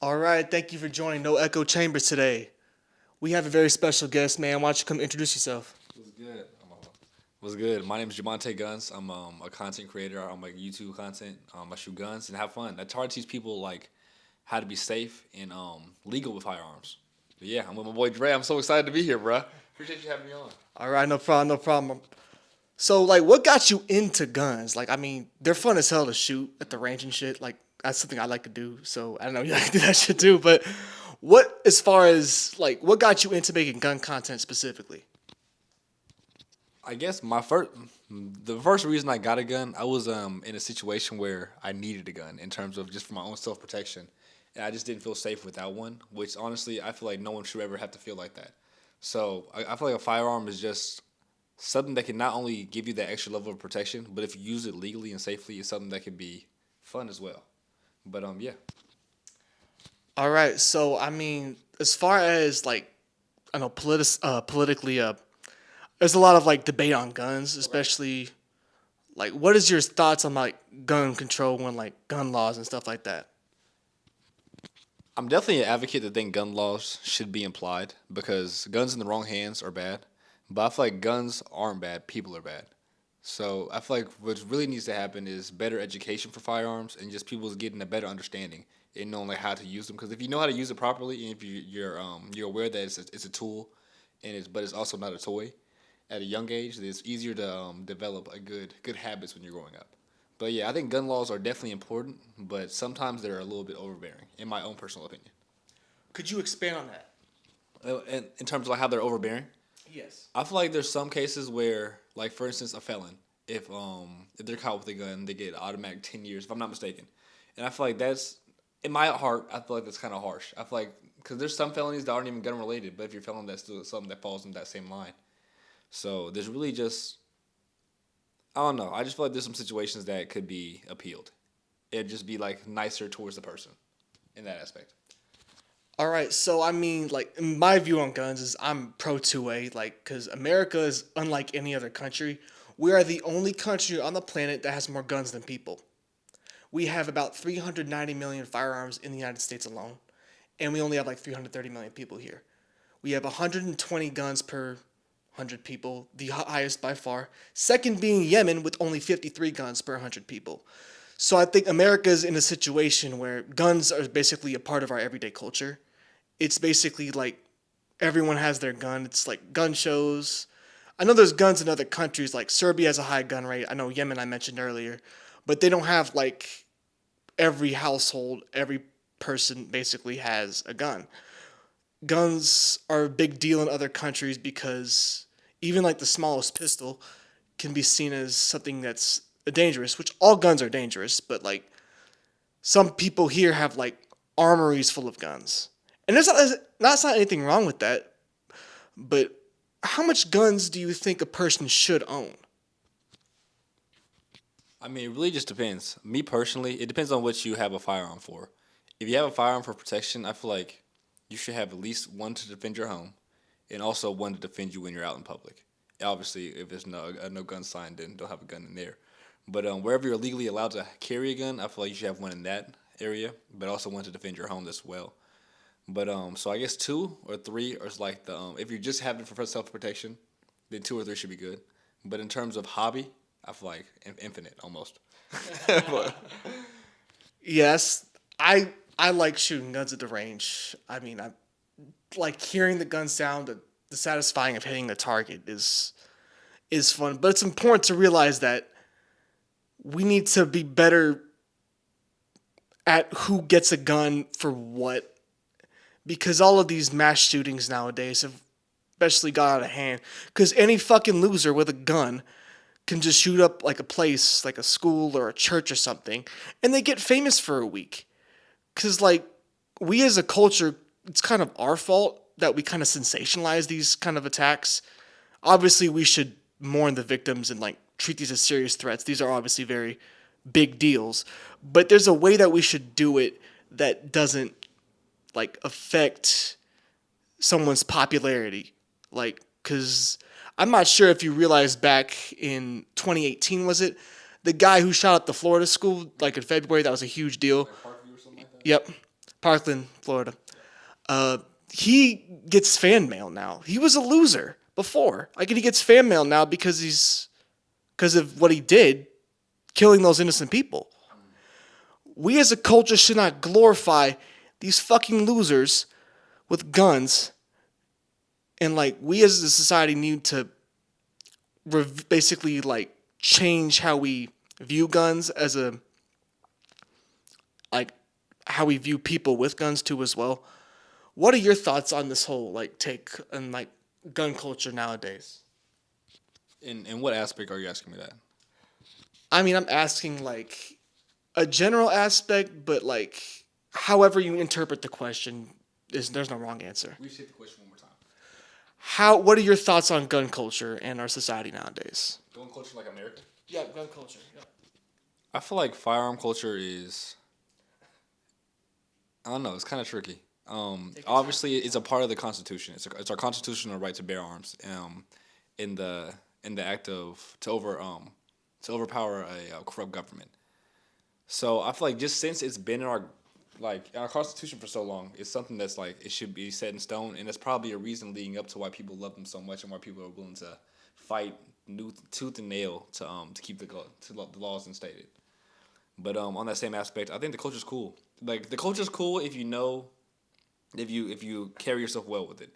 All right, thank you for joining No Echo Chambers today. We have a very special guest, man. Why don't you come introduce yourself? What's good? What's good? My name is Jahmontai I'm a content creator. I make YouTube content. I shoot guns and have fun. I try to teach people like how to be safe and legal with firearms. But yeah, I'm with my boy Dre. I'm so excited to be here, bruh. Appreciate you having me on. All right, no problem, no problem. So, like, what got you into guns? Like, I mean, they're fun as hell to shoot at the range and shit. Like, that's something I like to do. So, I don't know, you like to do that shit too. But what, as far as, like, what got you into making gun content specifically? I guess the first reason I got a gun, I was in a situation where I needed a gun in terms of just for my own self protection, and I just didn't feel safe without one. Which honestly, I feel like no one should ever have to feel like that. So I feel like a firearm is just something that can not only give you that extra level of protection, but if you use it legally and safely, it's something that can be fun as well. But yeah, All right, so, I mean, as far as, like, I know politically, there's a lot of, like, debate on guns, especially, like, what is your thoughts on, like, gun control and, like, gun laws and stuff like that? I'm definitely an advocate that think gun laws should be implied because guns in the wrong hands are bad. But I feel like guns aren't bad, people are bad. So I feel like what really needs to happen is better education for firearms and just people getting a better understanding and knowing like how to use them. Because if you know how to use it properly and if you're aware that it's a tool and it's also not a toy at a young age, then it's easier to develop a good habits when you're growing up. But yeah, I think gun laws are definitely important, but sometimes they're a little bit overbearing, in my own personal opinion. Could you expand on that? And in terms of like how they're overbearing, Yes. I feel like there's some cases where, like for instance, a felon, if they're caught with a gun, they get automatic 10 years, if I'm not mistaken. And I feel like that's in my heart, I feel like that's kind of harsh. I feel like because there's some felonies that aren't even gun related, but if you're a felon, that's still something that falls in that same line. So there's really just I don't know. I just feel like there's some situations that could be appealed. It'd just be like nicer towards the person in that aspect. All right, so I mean, like, my view on guns is I'm pro 2A, like, because America is unlike any other country. We are the only country on the planet that has more guns than people. We have about 390 million firearms in the United States alone, and we only have like 330 million people here. We have 120 guns per 100 people, the highest by far. Second being Yemen with only 53 guns per 100 people. So I think America's in a situation where guns are basically a part of our everyday culture. It's basically like everyone has their gun. It's like gun shows. I know there's guns in other countries, like Serbia has a high gun rate. I know Yemen I mentioned earlier, but they don't have like every household, every person basically has a gun. Guns are a big deal in other countries because even like the smallest pistol can be seen as something that's dangerous, which all guns are dangerous, but like some people here have like armories full of guns. And there's not anything wrong with that, but how much guns do you think a person should own? I mean, it really just depends. Me personally, it depends on what you have a firearm for. If you have a firearm for protection, I feel like you should have at least one to defend your home, and also one to defend you when you're out in public. Obviously, if there's no gun sign, then don't have a gun in there. But wherever you're legally allowed to carry a gun, I feel like you should have one in that area, but also one to defend your home as well. But so I guess two or three is like the if you're just having it for self protection, then two or three should be good. But in terms of hobby, I feel like infinite almost. But Yes, I like shooting guns at the range. I mean, I like hearing the gun sound. The satisfying of hitting the target is fun, but it's important to realize that we need to be better at who gets a gun for what, because all of these mass shootings nowadays have especially got out of hand. Because any fucking loser with a gun can just shoot up like a place, like a school or a church or something, and they get famous for a week. Because like we as a culture, it's kind of our fault that we kind of sensationalize these kind of attacks. Obviously, we should mourn the victims and like treat these as serious threats. These are obviously very big deals, but there's a way that we should do it that doesn't like affect someone's popularity. Like, cause I'm not sure if you realized back in 2018, was it the guy who shot up the Florida school like in February? That was a huge deal. like Parkview or something like that. Yep. Parkland, Florida. Uh, he gets fan mail now. He was a loser before. Like, and he gets fan mail now because of what he did, killing those innocent people. We as a culture should not glorify these fucking losers with guns, and like we as a society need to basically like change how we view guns as a like how we view people with guns too as well. What are your thoughts on this whole like take and like gun culture nowadays? In what aspect are you asking me that? I mean, I'm asking like a general aspect, but like however you interpret the question is there's no wrong answer. We should the question one more time. What are your thoughts on gun culture and our society nowadays? Gun culture like America? Yeah, gun culture. Yeah. I feel like firearm culture is, I don't know, it's kind of tricky. Obviously, it's a part of the Constitution. It's our constitutional right to bear arms. In the act of to overpower a corrupt government. So I feel like just since it's been in our Constitution for so long, it's something that's like it should be set in stone, and that's probably a reason leading up to why people love them so much and why people are willing to fight tooth and nail to keep the laws instated. But on that same aspect, I think the culture's cool. Like the culture's cool if you know, if you carry yourself well with it.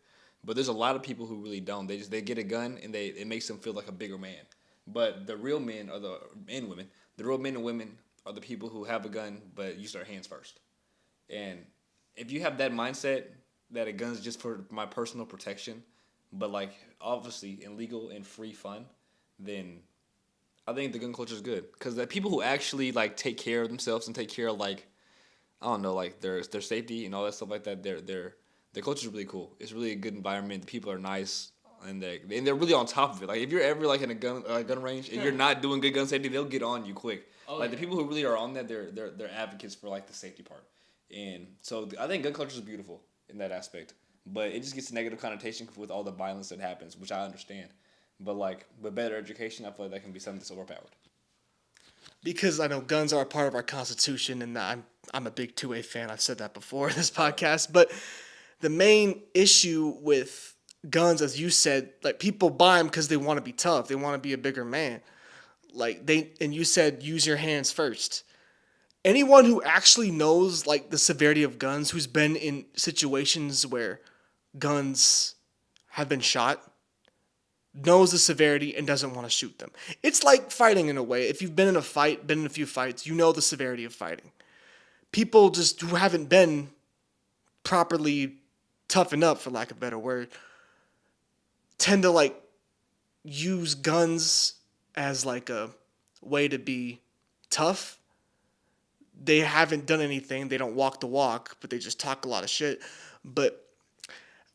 But there's a lot of people who really don't. They get a gun and it makes them feel like a bigger man. But the real men are the real men and women are the people who have a gun but use their hands first. And if you have that mindset that a gun's just for my personal protection, but like obviously in legal and free fun, then I think the gun culture is good because the people who actually like take care of themselves and take care of like I don't know like their safety and all that stuff like that. Their culture is really cool. It's really a good environment. The people are nice and they're really on top of it. Like if you're ever like in a gun range and you're not doing good gun safety, they'll get on you quick. Oh, like the people who really are on that, they're advocates for like the safety part. And so I think gun culture is beautiful in that aspect, but it just gets a negative connotation with all the violence that happens, which I understand. But like with better education, I feel like that can be something that's overpowered. Because I know guns are a part of our Constitution, and I'm a big 2A fan. I've said that before in this podcast. But the main issue with guns, as you said, like people buy them because they want to be tough. They want to be a bigger man. And you said use your hands first. Anyone who actually knows like the severity of guns, who's been in situations where guns have been shot, knows the severity and doesn't want to shoot them. It's like fighting in a way. If you've been in a fight, been in a few fights, you know the severity of fighting. People just who haven't been properly toughened up, for lack of a better word, tend to like use guns as like a way to be tough. They haven't done anything. They don't walk the walk, but they just talk a lot of shit. But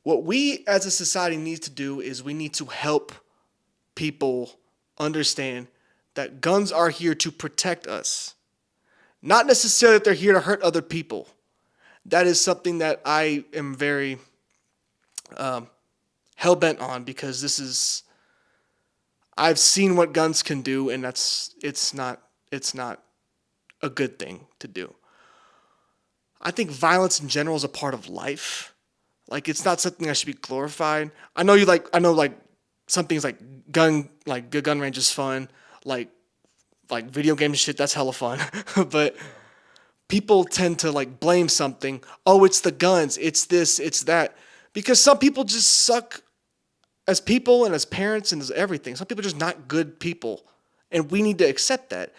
what we as a society need to do is we need to help people understand that guns are here to protect us. Not necessarily that they're here to hurt other people. That is something that I am very hell-bent on because I've seen what guns can do, and it's not a good thing to do. I think violence in general is a part of life. Like it's not something that should be glorified. I know some things like good gun range is fun, like video game shit, that's hella fun. But people tend to like blame something. Oh, it's the guns, it's this, it's that. Because some people just suck as people and as parents and as everything. Some people are just not good people. And we need to accept that.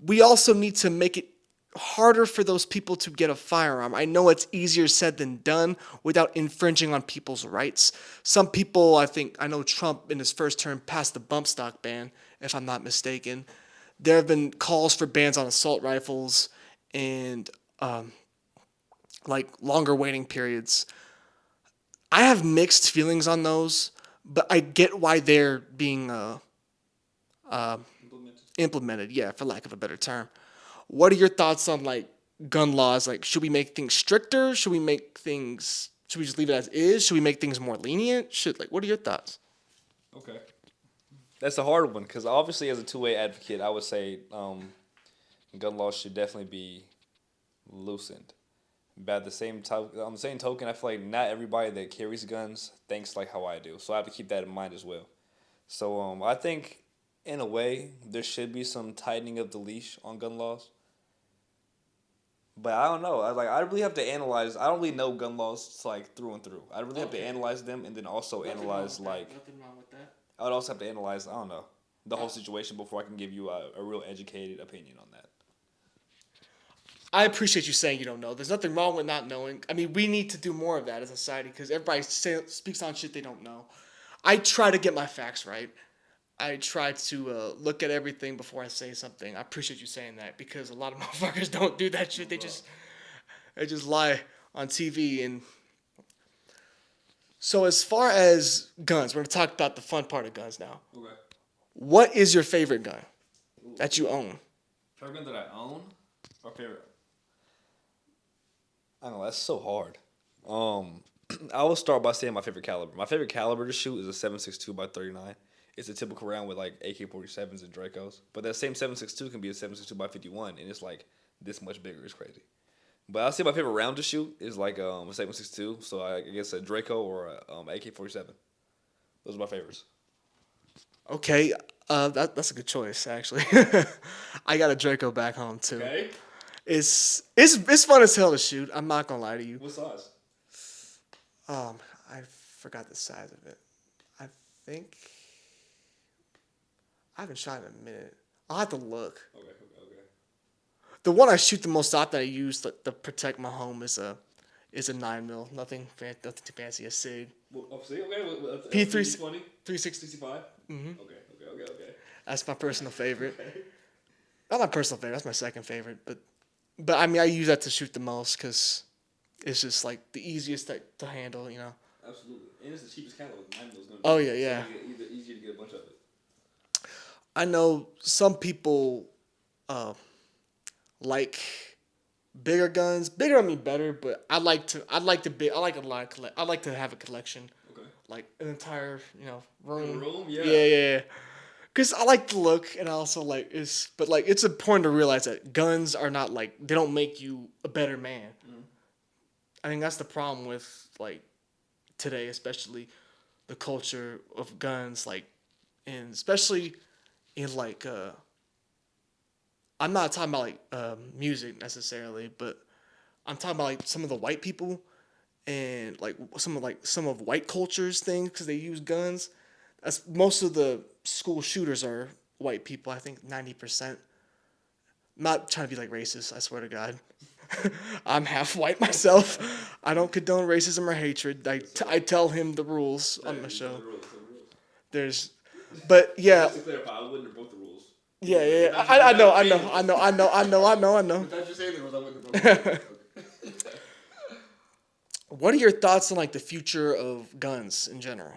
We also need to make it harder for those people to get a firearm. I know it's easier said than done without infringing on people's rights. Some people, I know Trump in his first term passed the bump stock ban, if I'm not mistaken. There have been calls for bans on assault rifles and like longer waiting periods. I have mixed feelings on those, but I get why they're being implemented. Yeah, for lack of a better term. What are your thoughts on like gun laws? Like, should we make things stricter? Should we just leave it as is? Should we make things more lenient? What are your thoughts? Okay. That's a hard one because obviously as a two-way advocate, I would say gun laws should definitely be loosened. But at the on the same token, I feel like not everybody that carries guns thinks like how I do. So I have to keep that in mind as well. So I think in a way there should be some tightening of the leash on gun laws. But I don't know. I really have to analyze. I don't really know gun laws like through and through. I really have to Okay. analyze them and then also Nothing wrong analyze with that. like Nothing wrong with that. I would also have to analyze. I don't know the whole situation before I can give you a real educated opinion on that. I appreciate you saying you don't know. There's nothing wrong with not knowing. I mean, we need to do more of that as a society because everybody speaks on shit they don't know. I try to get my facts right. I try to look at everything before I say something. I appreciate you saying that because a lot of motherfuckers don't do that shit. They just lie on TV. And so as far as guns, we're gonna talk about the fun part of guns now. Okay. What is your favorite gun that you own? Favorite gun that I own or favorite? I don't know. That's so hard. I will start by saying my favorite caliber. My favorite caliber to shoot is a 7.62 by 39. It's a typical round with like AK-47s and Dracos. But that same 7.62 can be a 7.62 by 51, and it's like this much bigger. It's crazy. But I'll say my favorite round to shoot is like a 7.62. So I guess a Draco or a AK-47. Those are my favorites. Okay, that's a good choice actually. I got a Draco back home too. Okay. It's fun as hell to shoot. I'm not gonna lie to you. What size? I forgot the size of it. I think I haven't shot in a minute. I'll have to look. Okay. The one I shoot the most often I use to protect my home is a 9mm. Nothing too fancy. A Sig. Well, see, okay. P3 320? 360. 65? Mm-hmm. Okay. That's my personal favorite. Not my personal favorite. That's my second favorite. But I mean, I use that to shoot the most because it's just like the easiest to handle. You know. Absolutely. And it's the cheapest caliber. 9mm is going to be Oh yeah. easier to get a bunch of it. I know some people like bigger guns. Bigger, I mean better, but I like to have a collection. Okay. Like an entire, room. Room? Yeah. Yeah. Cause I like the look, and I also it's important to realize that guns are not they don't make you a better man. Mm. I think that's the problem with today, especially the culture of guns, and especially in I'm not talking about music necessarily, but I'm talking about some of the white people and some of white culture's things because they use guns. That's most of the school shooters are white people. I think 90%. I'm not trying to be racist. I swear to God, I'm half white myself. I don't condone racism or hatred. I tell him the rules on my show. But yeah. Just to clarify, I wouldn't have broke the rules. Yeah. I know. Without you saying the rules, I wouldn't have broke the rules. What are your thoughts on the future of guns in general?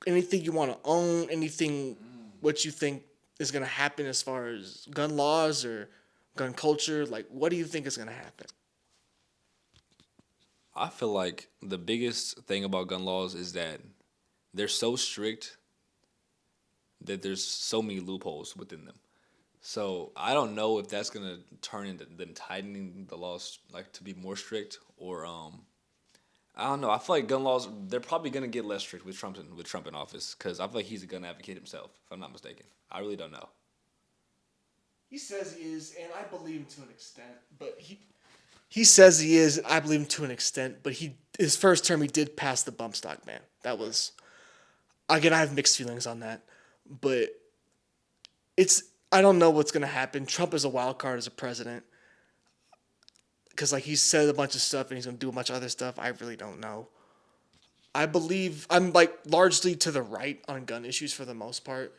Anything you want to own, anything what you think is going to happen as far as gun laws or gun culture? What do you think is going to happen? I feel like the biggest thing about gun laws is that they're so strict that there's so many loopholes within them. So I don't know if that's gonna turn into them tightening the laws to be more strict or I don't know. I feel like gun laws they're probably gonna get less strict with Trump in office because I feel like he's a gun advocate himself. If I'm not mistaken, I really don't know. He says he is, and I believe him to an extent. But he says he is, and I believe him to an extent. But his first term he did pass the bump stock ban. That was again I have mixed feelings on that, but I don't know what's gonna happen. Trump is a wild card as a president because he's said a bunch of stuff and he's gonna do a bunch of other stuff. I really don't know. I believe I'm largely to the right on gun issues for the most part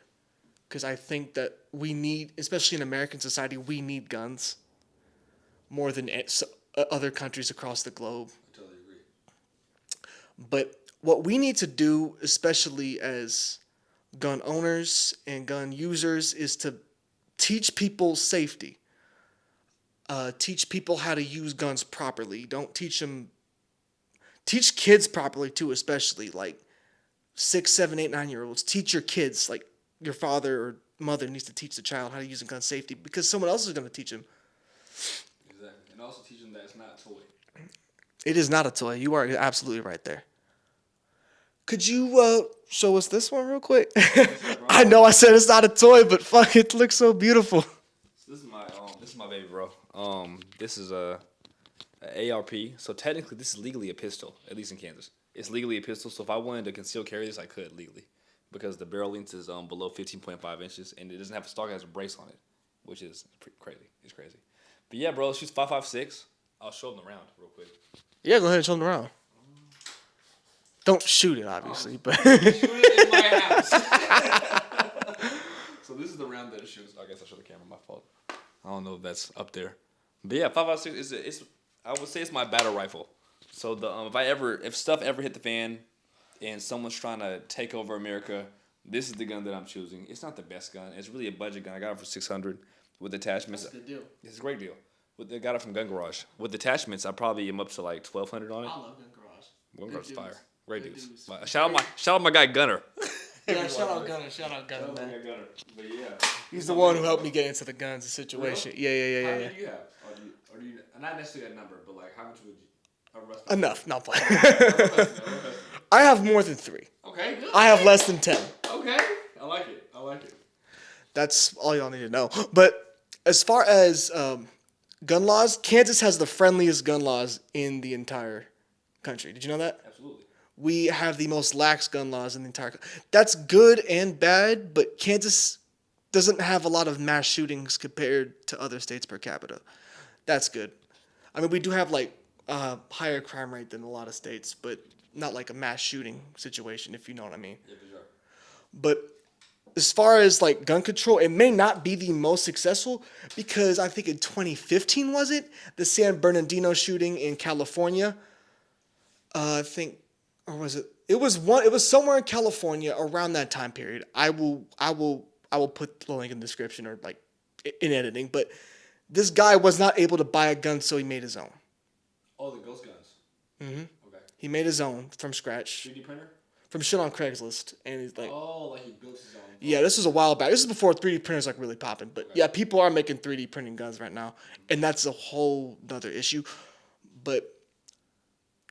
because I think that we need, especially in American society, we need guns more than other countries across the globe. I totally agree. But what we need to do, especially as gun owners and gun users, is to teach people safety. Teach people how to use guns properly. Don't teach them. Teach kids properly too, especially 6, 7, 8, 9-year-olds. Teach your kids your father or mother needs to teach the child how to use a gun safety because someone else is going to teach them. Exactly, and also teach them that it's not a toy. It is not a toy. You are absolutely right there. Could you show us this one real quick? I know I said it's not a toy, but fuck, it looks so beautiful. So this is my baby, bro. This is a ARP. So technically, this is legally a pistol, at least in Kansas. It's legally a pistol. So if I wanted to conceal carry this, I could legally, because the barrel length is below 15.5 inches, and it doesn't have a stock. It has a brace on it, which is pretty crazy. It's crazy. But yeah, bro, she's 5.56. I'll show them around real quick. Yeah, go ahead and show them around. Don't shoot it, obviously, but Shoot it in my house. So this is the round that it shoots. I guess I showed the camera. My fault. I don't know if that's up there. But yeah, 5.56 is I would say it's my battle rifle. So the if stuff ever hit the fan, and someone's trying to take over America, this is the gun that I'm choosing. It's not the best gun. It's really a budget gun. I got it for $600 with attachments. that's a good deal. It's a great deal. I got it from Gun Garage. With attachments, I probably am up to like $1,200 on it. I love Gun Garage. Gun Garage is fire. Great Good dudes. dudes. Shout out my guy Gunner. Yeah, shout out Gunner, man. Gunner. But yeah. He's the one who helped me get into the guns situation. Really? Yeah. How many do you have? Or do you not necessarily a number, but like how much would you? Enough, not playing. Rough I have more than 3. Okay. Good. I have less than 10. Okay. I like it. That's all y'all need to know. But as far as gun laws, Kansas has the friendliest gun laws in the entire country. Did you know that? Absolutely. We have the most lax gun laws in the entire country. That's good and bad, but Kansas doesn't have a lot of mass shootings compared to other states per capita. That's good. I mean, we do have like higher crime rate than a lot of states, but not like a mass shooting situation, if you know what I mean. Yeah, for sure. But as far as like gun control, it may not be the most successful because I think in 2015 was it the San Bernardino shooting in California. I think, or was it? It was one. It was somewhere in California around that time period. I will put the link in the description or like in editing. But this guy was not able to buy a gun, so he made his own. Oh, the ghost guns. Mm-hmm. Okay. He made his own from scratch. 3D printer. From shit on Craigslist, and he's like, Oh, like he built his own. yeah, this was a while back. This is before 3D printers like really popping. But yeah, people are making 3D printing guns right now, and that's a whole nother issue. But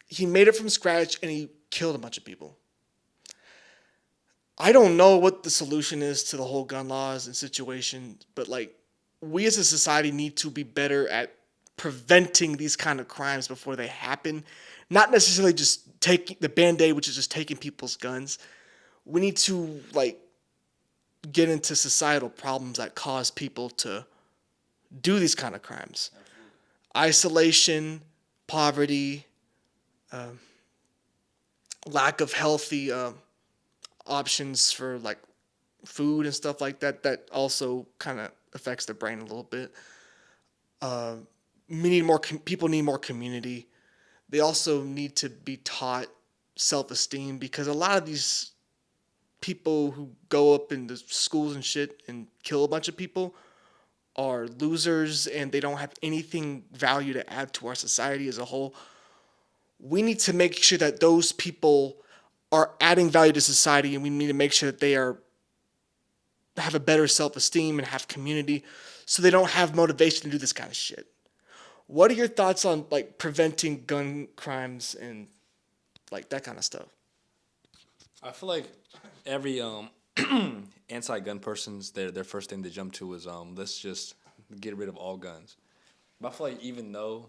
he made it from scratch, and he killed a bunch of people. I don't know what the solution is to the whole gun laws and situation, but like we as a society need to be better at preventing these kind of crimes before they happen. Not necessarily just taking the Band-Aid, which is just taking people's guns. We need to like get into societal problems that cause people to do these kind of crimes. Absolutely. Isolation, poverty, lack of healthy options for like food and stuff like that. That also kind of affects the brain a little bit. We need more. People need more community. They also need to be taught self-esteem because a lot of these people who go up into schools and shit and kill a bunch of people are losers and they don't have anything value to add to our society as a whole. We need to make sure that those people are adding value to society, and we need to make sure that they have a better self-esteem and have community so they don't have motivation to do this kind of shit. What are your thoughts on like preventing gun crimes and like that kind of stuff? I feel like every anti-gun person's their first thing they jump to is let's just get rid of all guns. But I feel like even though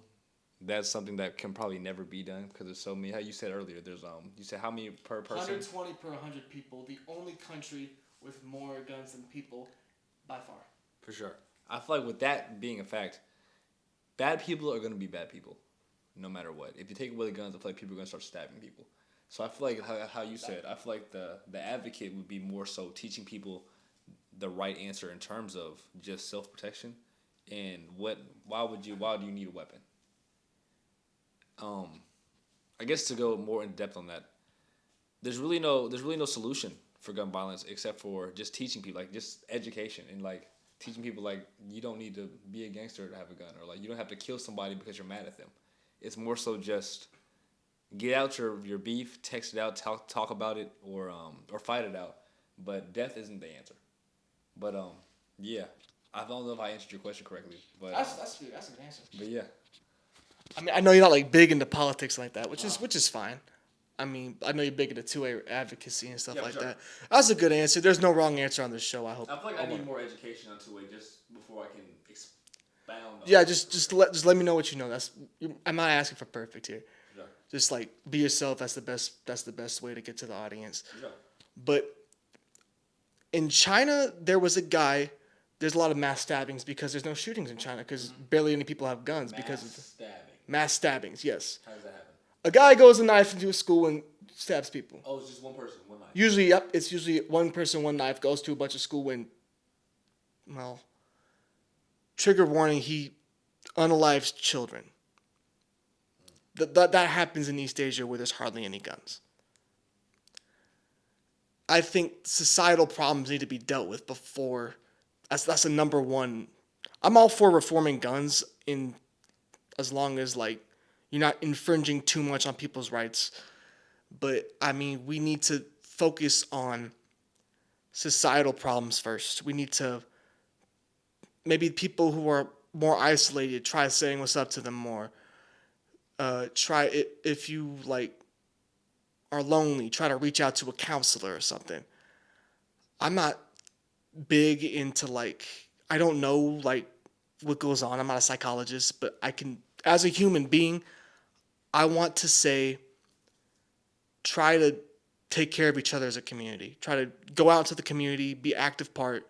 that's something that can probably never be done because there's so many. How you said earlier, there's you said how many per person? 120 per 100 people. The only country with more guns than people, by far. For sure. I feel like with that being a fact, bad people are gonna be bad people, no matter what. If you take away the guns, I feel like people are gonna start stabbing people. So I feel like how you said, I feel like the advocate would be more so teaching people the right answer in terms of just self-protection and why do you need a weapon? I guess to go more in depth on that, there's really no solution for gun violence except for just teaching people, like just education and like teaching people like you don't need to be a gangster to have a gun or like you don't have to kill somebody because you're mad at them. It's more so just get out your beef, text it out, talk about it or fight it out. But death isn't the answer. But yeah, I don't know if I answered your question correctly. But that's good. That's an answer. But yeah. I mean, I know you're not like big into politics like that, which is fine. I mean, I know you're big into two-way advocacy and stuff Yeah, for like sure. that. That's a good answer. There's no wrong answer on this show. I hope. I feel like I need more education on two-way just before I can expound. Yeah, just let me know what you know. I'm not asking for perfect here. Sure. Just like be yourself. That's the best way to get to the audience. Sure. But in China, there was a guy. There's a lot of mass stabbings because there's no shootings in China because barely any people have guns because of Stabbing. mass stabbings. Yes, How does that happen? a guy goes a knife into a school and stabs people. Oh, it's just one person, one knife. Usually, yep, it's usually one person, one knife goes to a bunch of school and, well, trigger warning, he unalives children. That happens in East Asia where there's hardly any guns. I think societal problems need to be dealt with before. That's a number one. I'm all for reforming guns in as long as like you're not infringing too much on people's rights. But I mean, we need to focus on societal problems first. We need to maybe people who are more isolated try saying what's up to them more. Try it if you like are lonely. Try to reach out to a counselor or something. I'm not big into like I don't know like what goes on. I'm not a psychologist, but I can as a human being, I want to say try to take care of each other as a community. Try to go out into the community, be active part.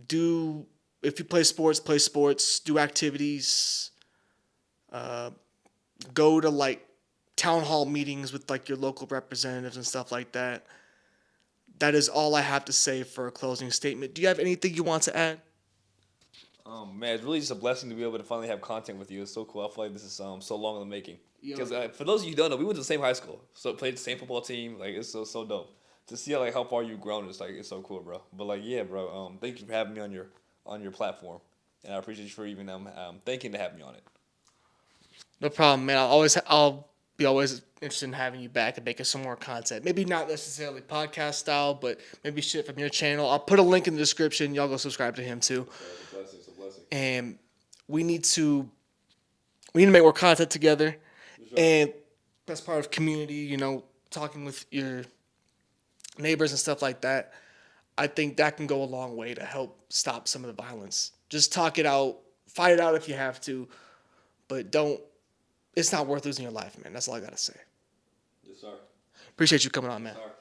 Do if you play sports, do activities. Go to like town hall meetings with like your local representatives and stuff like that. That is all I have to say for a closing statement. Do you have anything you want to add? Man, it's really just a blessing to be able to finally have content with you. It's so cool. I feel like this is so long in the making. Yo. Because for those of you who don't know, we went to the same high school, so played the same football team. Like it's so dope to see how far you've grown. It's so cool, bro. But like yeah, bro. Thank you for having me on your platform, and I appreciate you for even thinking to have me on it. No problem, man. I'll be always interested in having you back and making some more content. Maybe not necessarily podcast style, but maybe shit from your channel. I'll put a link in the description. Y'all go subscribe to him too. It's a blessing. And we need to make more content together. Sure. And that's part of community, talking with your neighbors and stuff like that. I think that can go a long way to help stop some of the violence. Just talk it out, fight it out if you have to, but it's not worth losing your life, man. That's all I got to say. Yes, sir. Appreciate you coming on, man. Yes, sir.